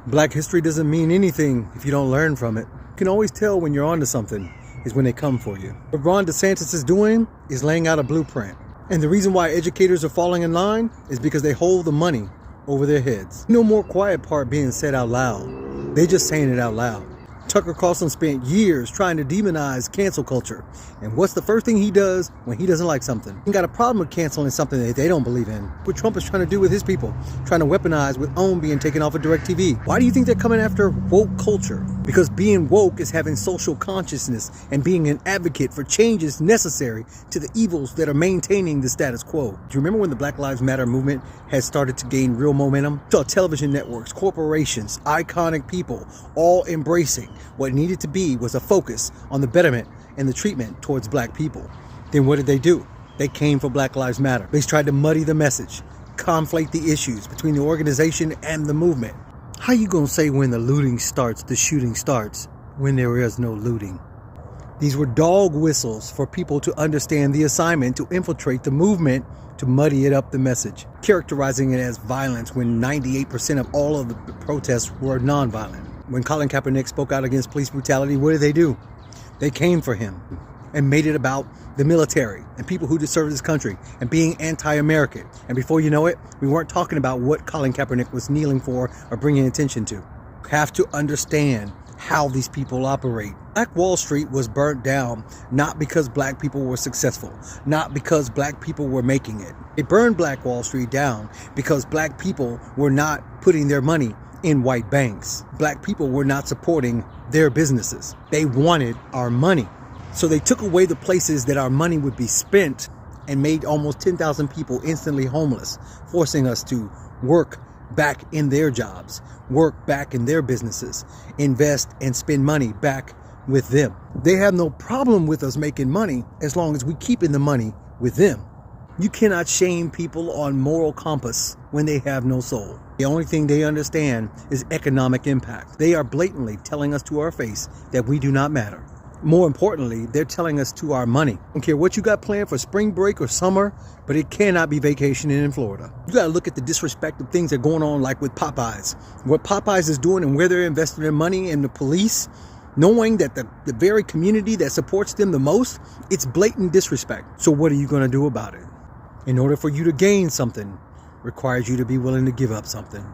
Black history doesn't mean anything if you don't learn from it. You can always tell when you're onto something is when they come for you. What Ron DeSantis is doing is laying out a blueprint. And the reason why educators are falling in line is because they hold the money over their heads. No more quiet part being said out loud. They just saying it out loud. Tucker Carlson spent years trying to demonize cancel culture. And what's the first thing he does when he doesn't like something? He got a problem with canceling something that they don't believe in. What Trump is trying to do with his people, trying to weaponize with OWN being taken off of DirecTV. Why do you think they're coming after woke culture? Because being woke is having social consciousness and being an advocate for changes necessary to the evils that are maintaining the status quo. Do you remember when the Black Lives Matter movement had started to gain real momentum? So television networks, corporations, iconic people, all embracing what needed to be was a focus on the betterment and the treatment towards black people. Then what did they do? They came for Black Lives Matter. They tried to muddy the message, conflate the issues between the organization and the movement. How you gonna say when the looting starts, the shooting starts, when there is no looting? These were dog whistles for people to understand the assignment to infiltrate the movement, to muddy it up the message, characterizing it as violence when 98% of all of the protests were nonviolent. When Colin Kaepernick spoke out against police brutality, what did they do? They came for him and made it about the military and people who deserve this country and being anti-American. And before you know it, we weren't talking about what Colin Kaepernick was kneeling for or bringing attention to. You have to understand how these people operate. Black Wall Street was burnt down not because black people were successful, not because black people were making it. It burned Black Wall Street down because black people were not putting their money in white banks. Black people were not supporting their businesses. They wanted our money. So they took away the places that our money would be spent and made almost 10,000 people instantly homeless, forcing us to work back in their jobs, work back in their businesses, invest and spend money back with them. They have no problem with us making money as long as we keep in the money with them. You cannot shame people on moral compass when they have no soul. The only thing they understand is economic impact. They are blatantly telling us to our face that we do not matter. More importantly, they're telling us to our money. I don't care what you got planned for spring break or summer, but it cannot be vacationing in Florida. You got to look at the disrespect of things that are going on, like with Popeyes. What Popeyes is doing and where they're investing their money in the police, knowing that the very community that supports them the most, it's blatant disrespect. So what are you going to do about it? In order for you to gain something, requires you to be willing to give up something.